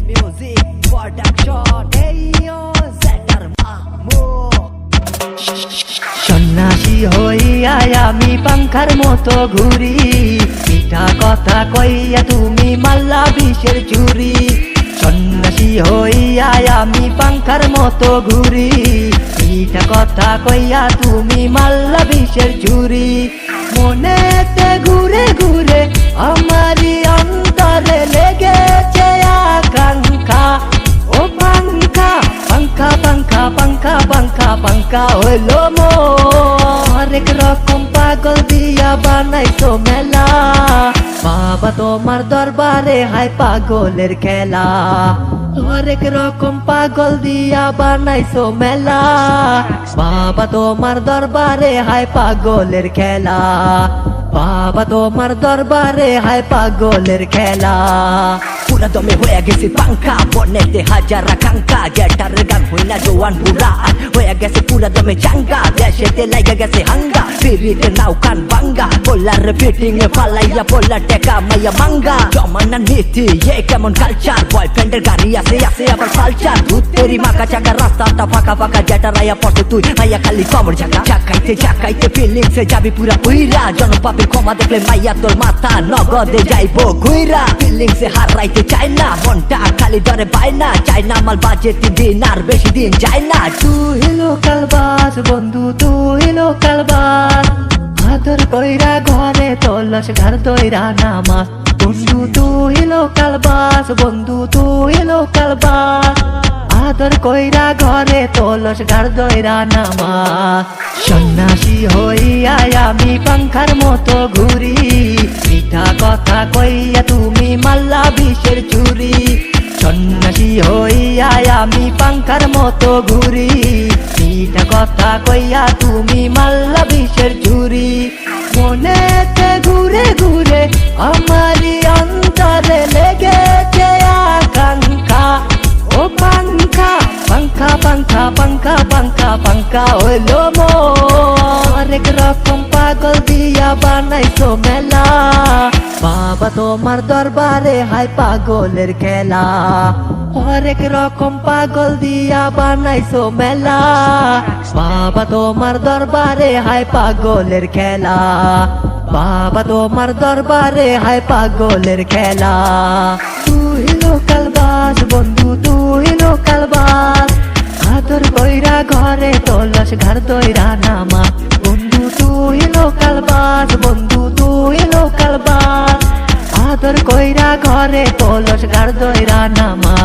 music production. Hey yo, Zetar Mahmood. সন্ন্যাসী হইয়া আমি পাংখার মতো ঘুরি, মিঠা কথা কইয়া তুমি মাল্লা বিষের চুরি। সন্ন্যাসী হইয়া আমি পাংখার মতো ঘুরি, মিঠা কথা কইয়া তুমি মাল্লা বিষের চুরি। মনেতে ঘুরে ঘুরে আমারই অন্তরে লেগেছে আকাঙ্ক্ষা। ও পাংখা পাংখা পাংখা পাংখা পাংখা পাংখা হইলো হরেক রকম পাগল দিয়া বানাইছো মেলা। বাবা তোমার দরবারে হাই পাগলের খেলা। হরেক রকম পাগল দিয়া বানাইছো মেলা। বাবা তোমার দরবারে হাই পাগলের খেলা। বাবা তোমার দরবারে হাই পাগলের খেলা। পুরা দমে হয়ে গেছে পাংখা, বনেতে হাজার আকাঙ্ক্ষা। গেটারের গান হইনা জোয়ান বুড়া হয়ে গেছে পুরা দমে চাঙ্গা। দেশেতে লাইগা গেছে হাঙ্গা, ফিরিতে নাও কান বাঙ্গা। পোলার ফিটিং এ ফালাইয়া পোলার টেকা মাইয়া মাঙ্গা। জমানার নীতি এ কেমন কালচার, বয়ফ্রেন্ডের গাড়ি আছে আছে আবার কালচার। ভূতেরি মাকা চাকা রাস্তাটা ফাঁকা ফাঁকা। জেটার আইয়া পড়ছে তুই মাইয়া খালি কমর ঝাঁকা। চাকাইতে চাকাইতে ফিলিংসে যাবি পুরা উইরা। জনপাপের ক্ষমা দেখলে মাইয়া তোর মাথা নগদে যাইবো ঘুইরা। ফিলিংসে হারাইতে চাই না, মনটা খালি ধরে পায় না। চাই না মাল বাজে 3 দিন আর বেশি দিন যায় না। তুই লোকাল বাস বন্ধু, তুই লোকাল বাস। আদর কইরা ঘরে তোলস ঘর দইরা নামাজ। বন্ধু তুই লোকাল বাস, বন্ধু তুই লোকাল বাস। আদর কইরা ঘরে তোলস ঘর দইরা নামাজ। সন্ন্যাসী হইয়া আমি পাংখার মতো ঘুরি, মিঠা কথা কইয়া তুমি মাল্লা বিষের চুরি। সন্ন্যাসী হইয়া আমি পাংখার মতো ঘুরি, মিঠা কথা কইয়া তুমি মাল্লা বিষের চুরি। মনেতে ঘুরে ঘুরে আমারই অন্তরে লেগেছে আকাঙ্ক্ষা। ও পাংখা পাংখা পাংখা পাংখা পাংখা পাংখা হইলো হরেক রকম পাগল দিয়া বানাইছো মেলা। বাবা তোমার দরবারে হাই পাগলের খেলা। হরেক রকম পাগল দিয়া বানাইছো মেলা। বাবা তোমার দরবারে হাই পাগলের খেলা। বাবা তোমার দরবারে হাই পাগলের খেলা। তুই লোকাল বাস বন্ধু, তুই লোকাল বাস। আদর কইরা ঘরে তোলস ঘর দইরা নামা। বন্ধু তুই লোকাল বাস, বন্ধু তুই লোকাল বাস। আদর কইরা ঘরে তোলস ঘর দইরা নামা।